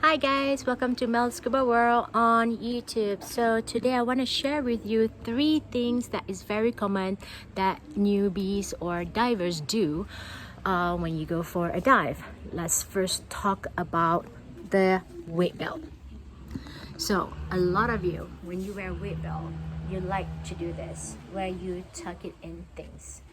Hi guys, welcome to Mel's Scuba World on YouTube. So today I want to share with you 3 things that is very common that newbies or divers do when you go for a dive. Let's first talk about the weight belt. So a lot of you, when you wear weight belt, you like to do this where you tuck it in things.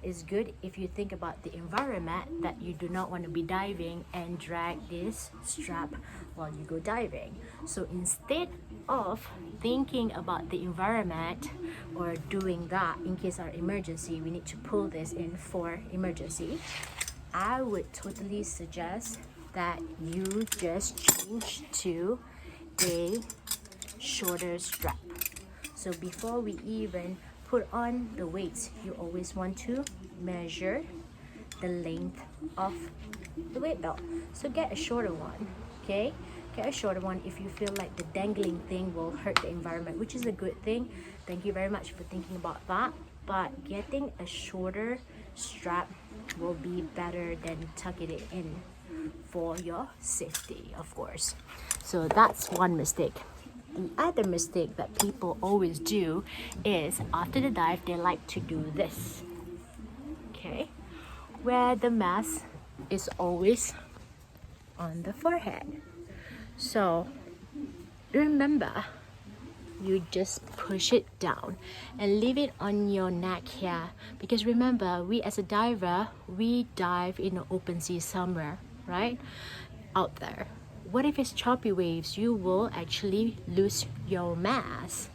It's good if you think about the environment that you do not want to be diving and drag this strap while you go diving. So instead of thinking about the environment or doing that in case our emergency, we need to pull this in for emergency, I would totally suggest that you just change to a shorter strap. So before we even put on the weights, you always want to measure the length of the weight belt. So get a shorter one, okay? Get a shorter one if you feel like the dangling thing will hurt the environment, which is a good thing. Thank you very much for thinking about that. But getting a shorter strap will be better than tucking it in for your safety, of course. So that's one mistake. The other mistake that people always do is after the dive, they like to do this, okay? Where the mask is always on the forehead. So remember, you just push it down and leave it on your neck here. Because remember, we as a diver, we dive in an open sea somewhere, right? Out there. What if it's choppy waves? You will actually lose your mask.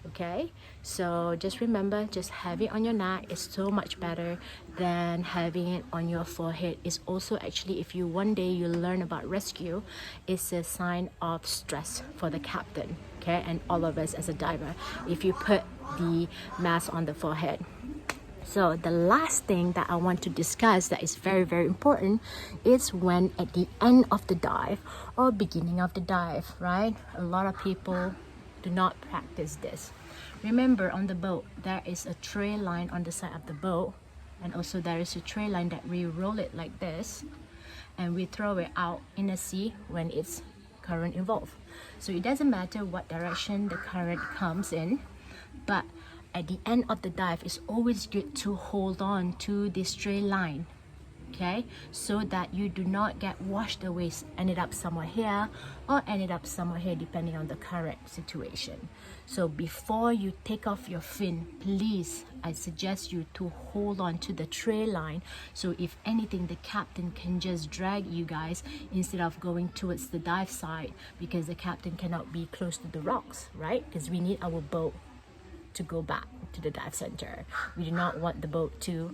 Okay, so just remember, just have it on your neck is so much better than having it on your forehead. It's also actually, if you one day you learn about rescue, it's a sign of stress for the captain, okay, and all of us as a diver if you put the mask on the forehead. So the last thing that I want to discuss that is very, very important is when at the end of the dive or beginning of the dive, right? A lot of people do not practice this. Remember, on the boat, there is a tray line on the side of the boat, and also there is a tray line that we roll it like this and we throw it out in the sea when it's current involved. So it doesn't matter what direction the current comes in, but at the end of the dive, it's always good to hold on to this tray line, okay? So that you do not get washed away, ended up somewhere here or ended up somewhere here depending on the current situation. So before you take off your fin, please, I suggest you to hold on to the tray line. So if anything, the captain can just drag you guys instead of going towards the dive side, because the captain cannot be close to the rocks, right? Because we need our boat to go back to the dive center. We do not want the boat to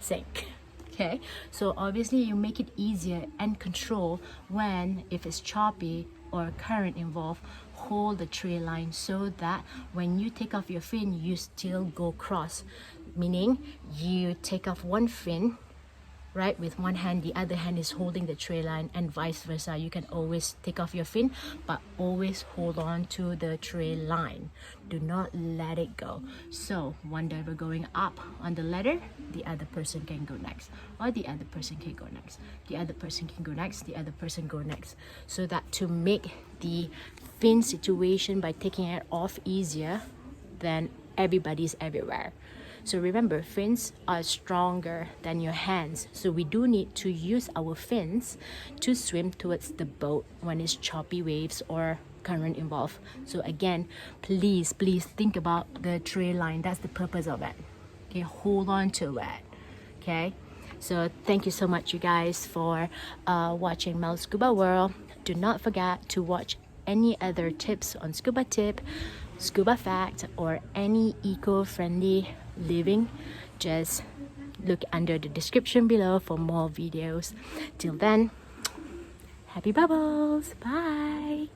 sink. Okay, so obviously you make it easier and control when, if it's choppy or current involved, hold the tray line so that when you take off your fin, you still go cross, meaning you take off one fin, right, with one hand, the other hand is holding the tray line, and vice versa. You can always take off your fin, but always hold on to the tray line. Do not let it go. So one diver going up on the ladder, the other person can go next, or the other person can go next, the other person can go next, the other person go next, so that to make the fin situation by taking it off easier, then everybody's everywhere. So remember, fins are stronger than your hands. So we do need to use our fins to swim towards the boat when it's choppy waves or current involved. So again, please think about the tray line. That's the purpose of it. Okay, hold on to it. Okay, so thank you so much, you guys, for watching Mel's Scuba World. Do not forget to watch any other tips on scuba tip, scuba fact, or any eco-friendly living. Just look under the description below for more videos. Till then, happy bubbles. Bye.